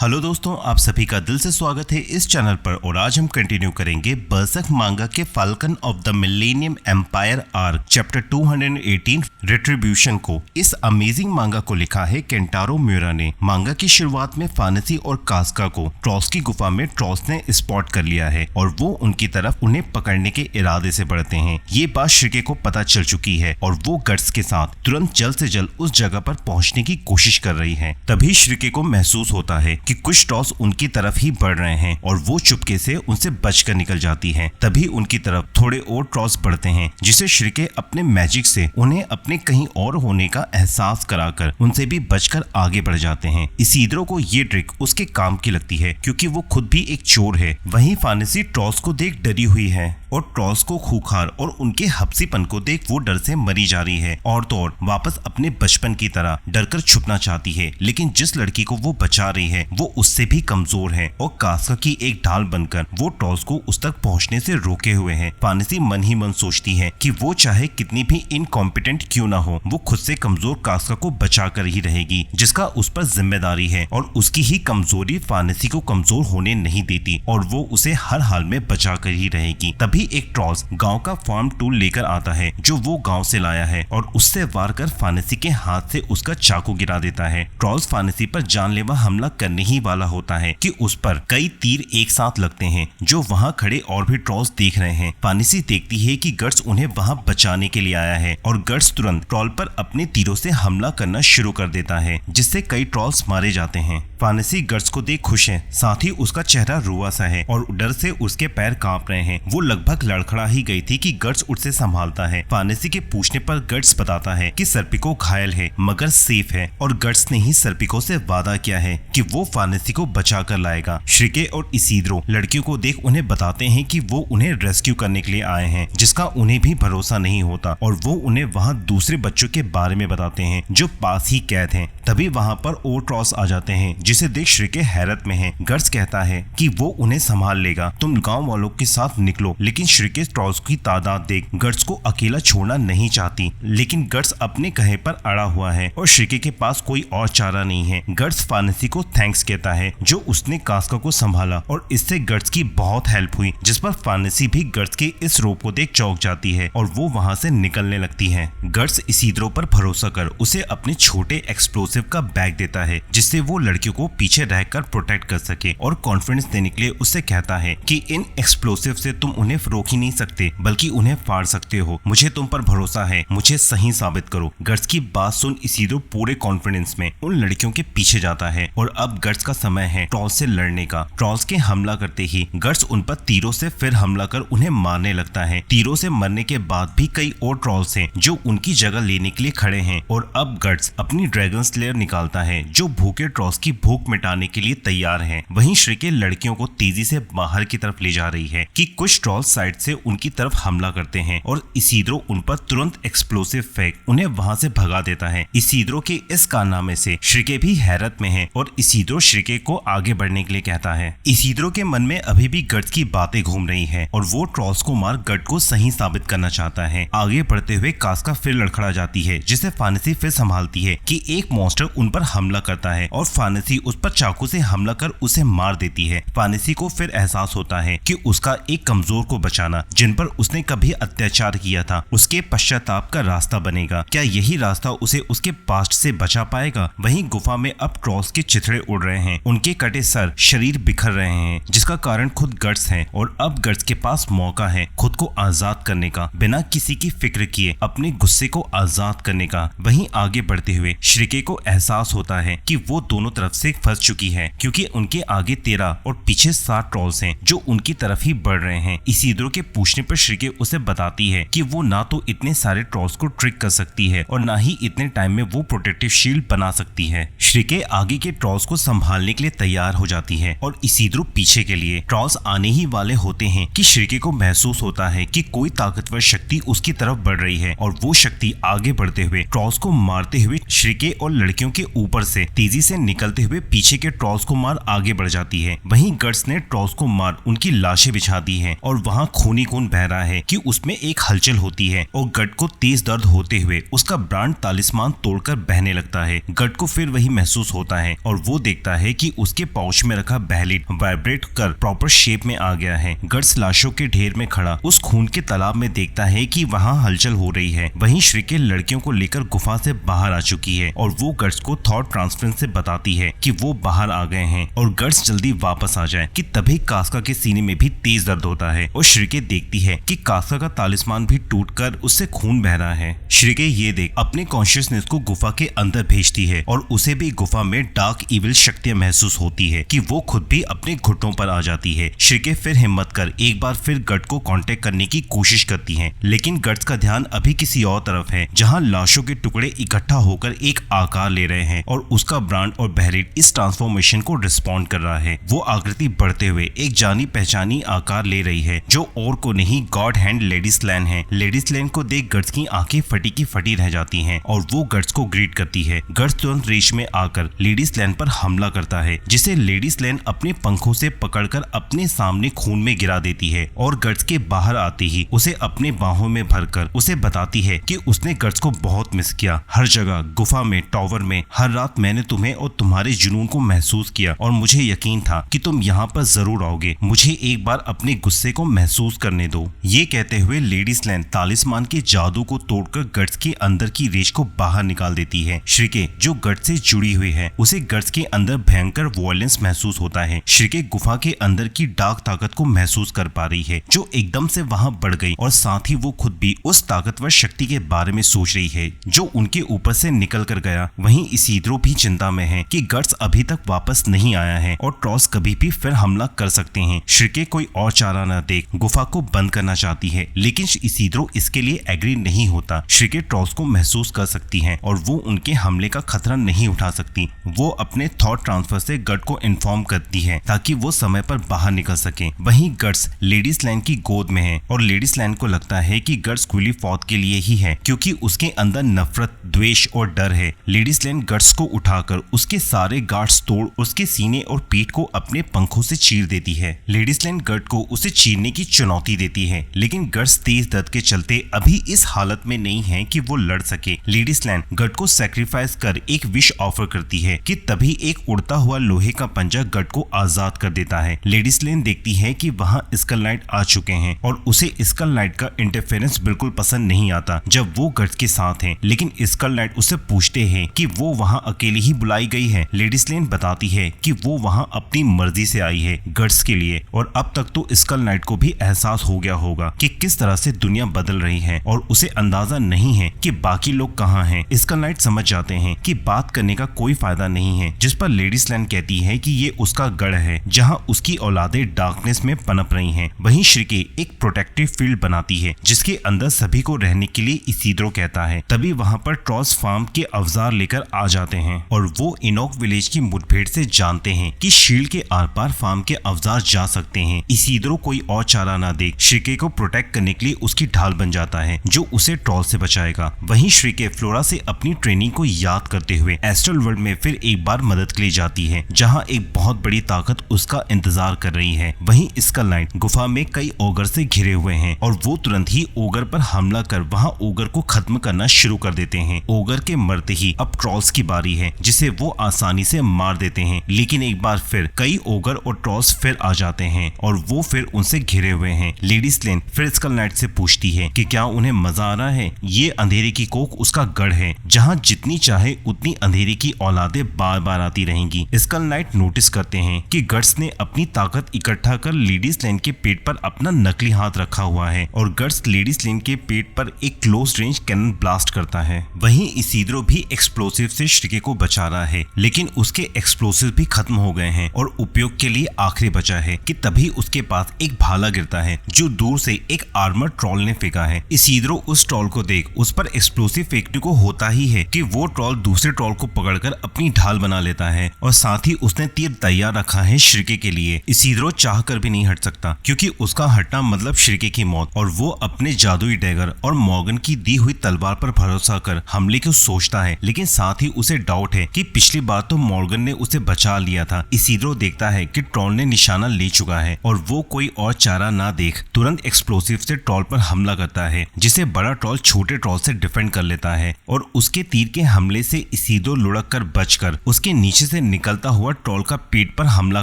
Hello दोस्तों, आप सभी का दिल से स्वागत है इस चैनल पर। और आज हम कंटिन्यू करेंगे बर्सर्क मांगा के Falcon of the Millennium Empire arc chapter 218 retribution को। इस अमेजिंग मांगा को लिखा है केंटारो म्यूरा ने। मांगा की शुरुआत में फानेसी और कास्का को ट्रॉस की गुफा में ट्रॉस ने स्पॉट कर लिया है और वो उनकी तरफ उन्हें पकड़ने के इरादे से बढ़ते हैं। ये बात श्रिके को पता चल चुकी है और वो गट्स के साथ तुरंत जल्द से जल्द उस जगह पर पहुंचने की कोशिश कर रही है। तभी श्रिके को महसूस होता है कि कुछ ट्रॉस उनकी तरफ ही बढ़ रहे हैं और वो चुपके से उनसे बचकर निकल जाती है। तभी उनकी तरफ थोड़े और ट्रॉस बढ़ते हैं, जिसे श्रिके अपने मैजिक से उन्हें अपने कहीं और होने का एहसास कराकर उनसे भी बचकर आगे बढ़ जाते हैं। इसीद्रो को ये ट्रिक उसके काम की लगती है क्योंकि वो खुद भी एक चोर है। वहीं फानेसी ट्रॉस को देख डरी हुई है और ट्रॉस को खूंखार और उनके हपसीपन को देख वो डर से मरी जा रही है और तो और वापस अपने बचपन की तरह डरकर छुपना चाहती है। लेकिन जिस लड़की को वो बचा रही है वो उससे भी कमजोर है और कास्का की एक ढाल बनकर वो ट्रॉस को उस तक पहुंचने से रोके हुए है। फानेसी मन ही मन सोचती है कि वो चाहे कितनी भी इनकॉम्पिटेंट क्यों ना हो, वो खुद से कमजोर कास्का को बचा कर ही रहेगी, जिसका उस पर जिम्मेदारी है। और उसकी ही कमजोरी फानेसी को कमजोर होने नहीं देती और वो उसे हर हाल में बचा कर ही रहेगी। तभी एक ट्रॉस गांव का फार्म टूल लेकर आता है जो वो गांव से लाया है और उससे वार कर फानेसी के हाथ से उसका चाकू गिरा देता है। ट्रॉस फानेसी पर जानलेवा हमला करने ही वाला होता है कि उस पर कई तीर एक साथ लगते हैं जो वहां खड़े और भी ट्रॉस देख रहे हैं। फानेसी देखती है कि गट्स उन्हें वहां बचाने के लिए आया है और गट्स तुरंत ट्रॉल पर अपने तीरों से हमला करना शुरू कर देता है, जिससे कई ट्रॉल्स मारे जाते हैं। फानेसी गट्स को देख खुश है, साथ ही उसका चेहरा रुआ सा है और डर से उसके पैर कांप रहे हैं। वो लगभग लड़खड़ा ही गई थी कि गट्स उससे संभालता है। फानेसी के पूछने पर गट्स बताता है कि सर्पिको घायल है मगर सेफ है और गट्स ने ही सर्पिको से वादा किया है कि वो फानेसी को बचा कर लाएगा। श्रिके और इसीद्रो लड़कियों को देख उन्हें बताते हैं कि वो उन्हें रेस्क्यू करने के लिए आए हैं, जिसका उन्हें भी भरोसा नहीं होता और वो उन्हें वहाँ दूसरे बच्चों के बारे में बताते हैं जो पास ही कैद हैं। तभी वहाँ पर और ट्रॉस आ जाते हैं, जिसे देख श्रिके हैरत में है। गट्स कहता है कि वो उन्हें संभाल लेगा, तुम गाँव वालों के साथ निकलो। लेकिन श्रिके ट्रॉस की तादाद देख गट्स को अकेला छोड़ना नहीं चाहती, लेकिन गट्स अपने कहे पर अड़ा हुआ है और श्रिके के पास कोई और चारा नहीं है। गट्स फानेसी को थैंक्स कहता है जो उसने कास्का को संभाला और इससे गट्स की बहुत हेल्प हुई, जिस पर फानेसी भी गट्स के इस रोप को देख चौंक जाती है और वो वहाँ से निकलने लगती है। गट्स इसीद्रो पर भरोसा कर उसे अपने छोटे एक्सप्लोसिव का बैग देता है, जिससे वो लड़कियों को पीछे रहकर प्रोटेक्ट कर सके और कॉन्फिडेंस देने के लिए उससे कहता है कि इन एक्सप्लोसिव से तुम उन्हें रोक ही नहीं सकते बल्कि उन्हें फाड़ सकते हो। मुझे तुम पर भरोसा है, मुझे सही साबित करो। गट्स की बात सुन इसीद्रो पूरे कॉन्फिडेंस में उन लड़कियों के पीछे जाता है और अब गट्स का समय है ट्रॉल्स से लड़ने का। ट्रॉल्स के हमला करते ही गट्स उन पर तीरों से फिर हमला कर उन्हें मारने लगता है। तीरों से मरने के बाद भी कई और ट्रॉल्स हैं जो उनकी जगह लेने के लिए खड़े हैं और अब गट्स अपनी ड्रैगन स्लेयर निकालता है जो भूखे ट्रॉल्स की भूख मिटाने के लिए तैयार है। वहीं श्रिके लड़कियों को तेजी से बाहर की तरफ ले जा रही है कि कुछ ट्रॉल्स साइड से उनकी तरफ हमला करते हैं और इसीद्रो उन पर तुरंत एक्सप्लोसिव फेंक उन्हें वहां से भगा देता है। इसीद्रो के इस कारनामे से श्रिके भी हैरत में है और इसीद्रो श्रिके को आगे बढ़ने के लिए कहता है। इसीद्रो के मन में अभी भी गट्स की बातें घूम रही है और वो ट्रॉल्स को मार गट को सही साबित करना चाहता है। आगे बढ़ते हुए कास्का फिर लड़खड़ा जाती है, जिसे फानेसी फिर संभालती है कि एक मॉन्स्टर उन पर हमला करता है और फानेसी उस पर चाकू से हमला कर उसे मार देती है। फानेसी को फिर एहसास होता है कि उसका एक कमजोर को बचाना, जिन पर उसने कभी अत्याचार किया था, उसके पश्चाताप का रास्ता बनेगा। क्या यही रास्ता उसे उसके पास्ट से बचा पाएगा? वहीं गुफा में अब ट्रॉल्स के चिथड़े उड़ रहे हैं, उनके कटे सर, शरीर बिखर रहे हैं, जिसका कारण खुद गट्स है और अब गट्स के पास मौका है खुद को आजाद करने का, बिना किसी की फिक्र किए अपने गुस्से को आजाद करने का। वहीं आगे बढ़ते हुए श्रिके को एहसास होता है कि वो दोनों तरफ से फंस चुकी है, क्योंकि उनके आगे 13 और पीछे 7 ट्रॉल्स हैं जो उनकी तरफ ही बढ़ रहे हैं। इसीद्रो के पूछने पर श्रिके उसे बताती है कि वो ना तो इतने सारे ट्रॉल्स को ट्रिक कर सकती है और ना ही इतने टाइम में वो प्रोटेक्टिव शील्ड बना सकती है। श्रिके आगे के ट्रॉल्स को संभालने के लिए तैयार हो जाती है और इसीद्रो पीछे के लिए। ट्रॉल्स आने ही वाले होते हैं कि श्रिके को महसूस होता है कि कोई ताकतवर शक्ति उसकी तरफ बढ़ रही है और वो शक्ति आगे बढ़ते हुए ट्रॉल्स को मारते हुए श्रिके और लड़कियों के ऊपर से तेजी से निकलते हुए पीछे के ट्रॉल्स को मार आगे बढ़ जाती है। वहीं गट्स ने ट्रॉल्स को मार उनकी लाशें बिछा दी हैं और वहां वहाँ खूनी खून बह रहा है कि उसमें एक हलचल होती है और गट को तेज दर्द होते हुए उसका ब्रांड तालिस्मान तोड़कर बहने लगता है। गट को फिर वही महसूस होता है और वो देखता है कि उसके पाउच में रखा बैलेट वाइब्रेट कर प्रॉपर शेप में आ गया है। गट्स लाशों के ढेर में खड़ा उस खून के तालाब में देखता है कि वहाँ हलचल हो रही है। वहीं श्रीके लड़कियों को लेकर गुफा से बाहर आ चुकी है और वो गट्स को थॉट ट्रांसफरेंस से बताती है कि वो बाहर आ गए हैं और गट्स जल्दी वापस आ जाए कि तभी कास्का के सीने में भी तेज दर्द होता है और श्रीके देखती है कि कास्का का तालिस्मान भी टूटकर उससे खून बह रहा है। श्रीके ये देख अपने कॉन्शियसनेस को गुफा के अंदर भेजती है और उसे भी गुफा में डार्क इविल शक्तियां महसूस होती है कि वो खुद भी अपने घुटनों पर आ जाती है। श्रीके फिर हिम्मत कर एक बार फिर गट को कांटेक्ट करने की कोशिश करती है, लेकिन गट्स का ध्यान अभी किसी और तरफ है जहां लाशों के टुकड़े इकट्ठा होकर एक आकार ले रहे हैं और उसका ब्रांड और बहरीट इस ट्रांसफॉर्मेशन को रिस्पॉन्ड कर रहा है। वो आकृति बढ़ते हुए एक जानी पहचानी आकार ले रही है जो और को नहीं गॉड हैंड लेडी स्लैन है। लेडी स्लैन को देख गट्स की आंखें फटी की फटी रह जाती हैं और वो गट्स को ग्रीट करती है। गट्स तुरंत रेस में आकर लेडी स्लैन पर हमला करता है जिसे लेडी स्लैन अपने पंखों से पकड़कर अपने सामने खून में गिरा देती है और गट्स के बाहर आते ही उसे अपने बाहों में भरकर उसे बताती है कि उसने गट्स को बहुत मिस किया। हर जगह गुफा में टावर में हर रात मैंने तुम्हें और तुम्हारे जुनून को महसूस किया और मुझे यकीन था कि तुम यहाँ पर जरूर आओगे। मुझे एक बार अपने गुस्से को महसूस करने दो। ये कहते हुए लेडी स्लैन तालिस्मान के जादू को तोड़कर गट्स के अंदर की रेश को बाहर निकाल देती है। श्रीके जो गट्स से जुड़ी हुई है उसे गट्स के अंदर भयंकर वॉयलेंस महसूस होता है। श्रीके गुफा के अंदर की डार्क ताकत को महसूस कर पा रही है जो एकदम से वहां बढ़ गई और साथ ही वो खुद भी उस ताकतवर शक्ति के बारे में सोच रही है जो उनके ऊपर से निकल कर गया। वहीं इसीद्रो भी चिंता में है कि गट्स अभी तक वापस नहीं आया है और ट्रॉस कभी भी फिर हमला कर सकते हैं। श्रीके कोई और चारा न देख गुफा को बंद करना चाहती है, लेकिन इसीद्रो इसके लिए एग्री नहीं होता। श्रीके ट्रॉस को महसूस कर सकती है और वो उनके हमले का खतरा नहीं उठा सकती। वो अपने थॉट ट्रांसफर से गट को इन्फॉर्म करती है ताकि वो समय पर बाहर निकल सके। वहीं गट्स लेडी स्लैन की गोद में है और लेडी स्लैन को लगता है कि गट्स क्विली फॉथ के लिए ही है क्योंकि उसके अंदर नफरत, द्वेष और डर है। लेडी स्लैन गट्स को उठाकर उसके सारे गार्ड्स तोड़ उसके सीने और पीठ को अपने पंखों से चीर देती है। लेडी स्लैन गट को उसे चीरने की चुनौती देती है, लेकिन गट्स तेज दर्द के चलते अभी इस हालत में नहीं है कि वो लड़ सके। लेडी स्लैन गट को सैक्रिफाइस कर एक विश ऑफर करती है कि तभी एक उड़ता हुआ लोहे का पंजा गट को आजाद कर देता है। लेडी स्लैन देखती है कि वहाँ स्कल नाइट आ चुके हैं और उसे स्कल नाइट का इंटरफेरेंस बिल्कुल पसंद नहीं आता जब वो गट्स के साथ है, लेकिन स्कल नाइट उससे पूछते हैं कि वो वहाँ अकेले ही बुलाई गई है। लेडी स्लैन बताती है कि वो वहाँ अपनी मर्जी से आई है गट्स के लिए और अब तक तो स्कल नाइट को भी एहसास हो गया होगा कि किस तरह से दुनिया बदल रही है और उसे अंदाजा नहीं है कि बाकी लोग कहाँ हैं। स्कल नाइट समझ जाते हैं कि बात करने का कोई फायदा नहीं है, जिस पर लेडी स्लैन कहती है कि ये उसका गढ़ है जहाँ उसकी औलादें डार्कनेस में पनप रही हैं। वहीं श्रीके एक प्रोटेक्टिव फील्ड बनाती है जिसके अंदर सभी को रहने के लिए इसीद्रो कहता है। तभी वहाँ पर ट्रॉस फार्म के अवजार लेकर आ जाते हैं और वो इनोक विलेज की मुठभेड़ से जानते हैं कि शील्ड के आर पार फार्म के अवजार जा सकते हैं। इसीद्रो कोई और चारा ना देख श्रीके को प्रोटेक्ट करने के लिए उसकी ढाल बन जाता है जो उसे ट्रॉल से बचाएगा। वहीं श्रीके फ्लोरा से अपनी ट्रेनिंग को याद करते हुए एस्ट्रल वर्ल्ड में फिर एक बार मदद के लिए जाती है जहाँ एक बहुत बड़ी ताकत उसका इंतजार कर रही है। वहीं स्कल नाइट गुफा में कई ओगर से घिरे हुए हैं और वो तुरंत ही ओगर पर हमला कर वहाँ ओगर को खत्म करना शुरू कर देते हैं। ओगर के मरते ही अब ट्रॉल्स की बारी है जिसे वो आसानी से मार देते हैं, लेकिन एक बार फिर कई ओगर और ट्रॉल्स फिर आ जाते हैं और वो फिर उनसे घिरे हुए हैं। लेडी स्लैन फिर स्कल नाइट से पूछती है कि क्या उन्हें मजा आ रहा है। ये अंधेरे की कोख उसका गढ़ है जहाँ जितनी चाहे उतनी अंधेरे की औलादें बार बार आती रहेंगी। स्कल नाइट नोटिस करते हैं कि गट्स ने अपनी ताकत इकट्ठा कर लेडी स्लैन के पेट पर अपना नकली हाथ रखा हुआ है और गट्स लेडी स्लैन के पेट पर एक क्लोज रेंज कैनन ब्लास्ट करता है। वहीं इसीद्रो भी एक्सप्लोसिव से श्रीके को बचा रहा है, लेकिन उसके एक्सप्लोसिव भी खत्म हो गए हैं और उपयोग के लिए आखिरी बचा है कि तभी उसके पास एक भाला गिरता है जो दूर से एक आर्मर ट्रॉल ने फेंका है। इसीद्रो उस ट्रॉल को देख उस पर एक्सप्लोसिव फेंकने को होता ही है कि वो ट्रॉल दूसरे ट्रॉल को पकड़कर अपनी ढाल बना लेता है और साथ ही उसने तीर तैयार रखा है श्रीके के लिए। इसीद्रो चाह कर भी नहीं हट सकता क्योंकि उसका हटना मतलब श्रीके की मौत और वो अपने जादुई डैगर और मॉर्गन की दी हुई तलवार पर भरोसा कर हमले को सोचता है, लेकिन साथ ही उसे डाउट है कि पिछली बार तो मॉर्गन ने उसे बचा लिया था। इसीद्रो देखता है कि ट्रॉल ने निशाना ले चुका है और वो कोई और चारा ना देख तुरंत एक्सप्लोसिव से ट्रॉल पर हमला करता है, जिसे बड़ा ट्रॉल छोटे ट्रॉल से डिफेंड कर लेता है और उसके तीर के हमले से इसीदो लुढ़क कर बचकर उसके नीचे से निकलता हुआ ट्रॉल का पेट पर हमला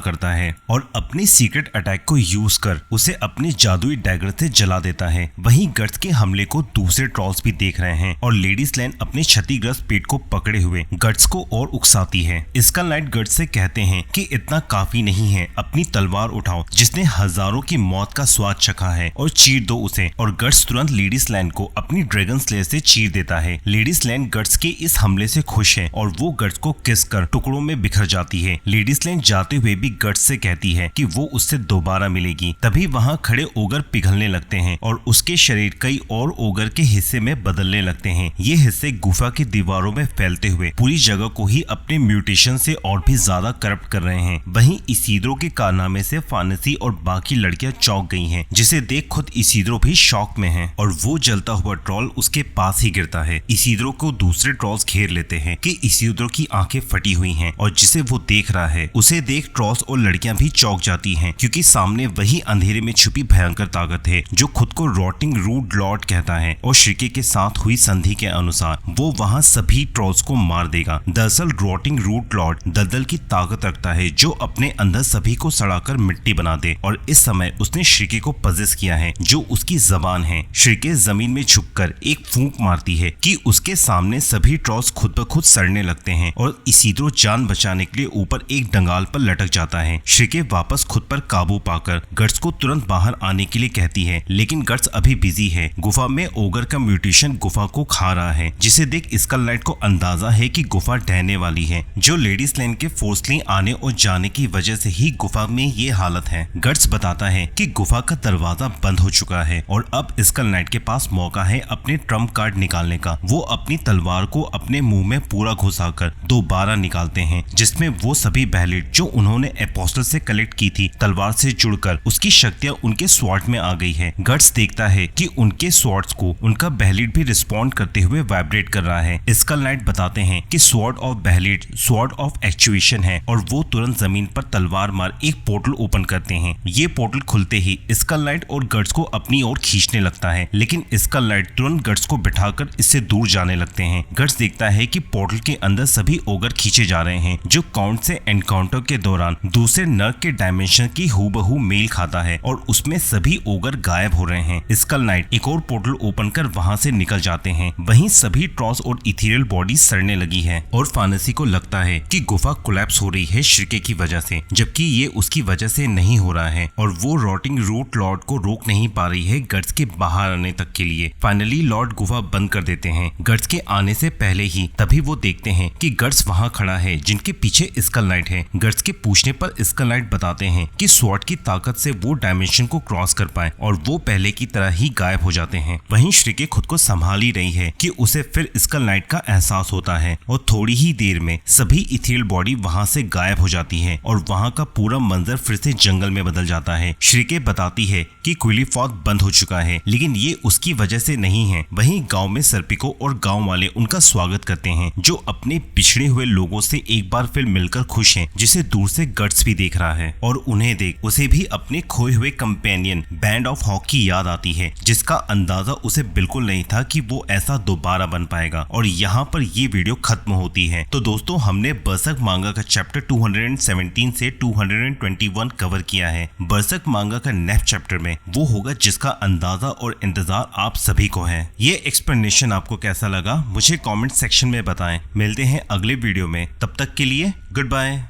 करता है और अपने सीक्रेट अटैक को यूज कर उसे अपने जादुई डैगर से जला देता है। वहीं गट्स के हमले को दूसरे ट्रॉल्स भी देख रहे हैं और लेडी स्लैन अपने क्षतिग्रस्त पेट को पकड़े हुए गट्स को और उकसाती है। स्कल नाइट गट्स से कहते हैं कि इतना काफी नहीं है, अपनी तलवार उठाओ जिसने हजारों की मौत का स्वाद चखा है और चीर दो उसे। और गट्स तुरंत लेडी स्लैन को अपनी ड्रैगन स्लेयर से चीर देता है। लेडी स्लैन गट्स के इस हमले से खुश है और वो गट्स को किस कर टुकड़ों में बिखर जाती है। लेडी स्लैन जाते हुए भी गट्स से कहती है कि वो उससे दोबारा मिलेगी। तभी वहाँ खड़े ओगर पिघलने लगते हैं और उसके शरीर कई और ओगर के हिस्से में बदलने लगते हैं। ये हिस्से गुफा की दीवारों में फैलते हुए पूरी जगह को ही अपने म्यूटेशन से और भी ज्यादा करप्ट कर रहे हैं। वहीं इसीद्रो के कारनामे से फानेसी और बाकी लड़कियां चौंक गई हैं, जिसे देख खुद इसीद्रो भी शॉक में है और वो जलता हुआ ट्रॉल उसके पास ही गिरता है। इसीद्रो को दूसरे ट्रॉल्स घेर लेते हैं कि इसीद्रो की आंखें फटी हुई हैं और जिसे वो देख रहा है उसे देख ट्रॉल्स और लड़कियां भी चौंक जाती हैं, क्योंकि सामने वही अंधेरे में छुपी भयंकर ताकत है जो खुद को रॉटिंग रूट लॉर्ड कहता है और श्रिके के साथ हुई संधि के अनुसार वो वहाँ सभी ट्रॉल्स को मार देगा। दरअसल रॉटिंग रूट लॉर्ड दलदल की ताकत रखता है जो अपने अंदर सभी को सड़ाकर मिट्टी बना दे और इस समय उसने श्रिके को पजेस किया है जो उसकी जबान है। श्रिके जमीन में झुककर एक फूंक मारती है कि उसके सामने सभी ट्रॉल्स खुद ब खुद सड़ने लगते हैं और इसीद्रो जान बचाने के लिए ऊपर एक डंगाल पर लटक जाता है। श्रिके वापस खुद पर काबू पाकर गट्स को तुरंत बाहर आने के लिए कहती है, लेकिन गट्स अभी बिजी है। गुफा में ओगर का म्यूटेशन गुफा को खा रहा है, जिसे देख स्कल नाइट को अंदाजा है कि गुफा ढहने वाली है, जो लेडी स्लैन के फोर्सली आने और जाने की वजह से ही गुफा में ये हालत है। गट्स बताता है कि गुफा का दरवाजा बंद हो चुका है और अब स्कल नाइट के पास मौका है अपने ट्रम्प कार्ड निकालने का। वो अपनी तलवार को अपने मुंह में पूरा घुसाकर दोबारा निकालते हैं, जिसमें वो सभी बैलेट जो उन्होंने एपोस्टल से कलेक्ट की थी तलवार से जुड़कर उसकी शक्तियां उनके स्वॉर्ड में आ गई है। गट्स देखता है कि उनके स्वॉर्ड्स को उनका बैलेट भी रिस्पॉन्ड करते हुए वाइब्रेट कर रहा है। स्कल नाइट बताते हैं कि sword of ballot sword of actuation है और वो तुरंत जमीन पर तलवार मार एक पोर्टल ओपन करते हैं। ये पोर्टल खुलते ही स्कल नाइट और गट्स को अपनी ओर खींचने लगता है, लेकिन स्कल नाइट तुरंत गट्स को बिठाकर इससे दूर जाने लगते हैं। गट्स देखता है कि पोर्टल के अंदर सभी ओगर खींचे जा रहे हैं जो काउंट से एनकाउंटर के दौरान दूसरे नर्क के डायमेंशन की हूबहू मेल खाता है और उसमें सभी ओगर गायब हो रहे हैं। स्कल नाइट एक और पोर्टल ओपन कर वहां से निकल जाते हैं। वहीं सभी ट्रॉल्स और इथेरियल बॉडी सड़ने लगी है और फानेसी को लगता है कि गुफा कोलैप्स हो रही है श्रिके की वजह से, जबकि ये उसकी वजह से नहीं हो रहा है और वो रॉटिंग रूट लॉर्ड को रोक नहीं पा रही है गट्स के बाहर आने तक के लिए। फाइनली लॉर्ड गुफा बंद कर देते हैं गट्स के आने से पहले ही। तभी वो देखते हैं कि गट्स वहां खड़ा है जिनके पीछे स्कल नाइट है। गट्स के पूछने पर स्कल नाइट बताते हैं कि स्वॉर्ड की ताकत से वो डायमेंशन को क्रॉस कर पाए और वो पहले की तरह ही गायब हो जाते हैं। वहीं श्रिके खुद को संभाल ही रही है कि उसे फिर स्कल नाइट का एहसास होता है और थोड़ी ही देर में सभी इथेरियल बॉडी वहां से गायब हो जाती है और वहां का पूरा मंजर फिर से जंगल में बदल जाता है। श्रिके बताती है कि क्विलिफॉथ बंद हो चुका है, लेकिन ये उसकी वजह से नहीं है। वहीं गांव में सर्पिको और गांव वाले उनका स्वागत करते हैं जो अपने पिछड़े हुए लोगों से एक बार फिर मिलकर खुश हैं, जिसे दूर से गट्स भी देख रहा है और उन्हें देख उसे भी अपने खोए हुए कंपेनियन बैंड ऑफ हॉक की याद आती है, जिसका अंदाजा उसे बिल्कुल नहीं था कि वो ऐसा दोबारा बन पाएगा। और यहाँ पर ये वीडियो खत्म होती है। तो दोस्तों, हमने बरसक मांगा का चैप्टर 217 से 221 कवर किया है। बरसक मांगा का नेक्स्ट चैप्टर में वो होगा जिसका अंदाजा और इंतजार आप सभी को है। ये एक्सप्लेनेशन आपको कैसा लगा मुझे कमेंट सेक्शन में बताएं। मिलते हैं अगले वीडियो में, तब तक के लिए गुड बाय।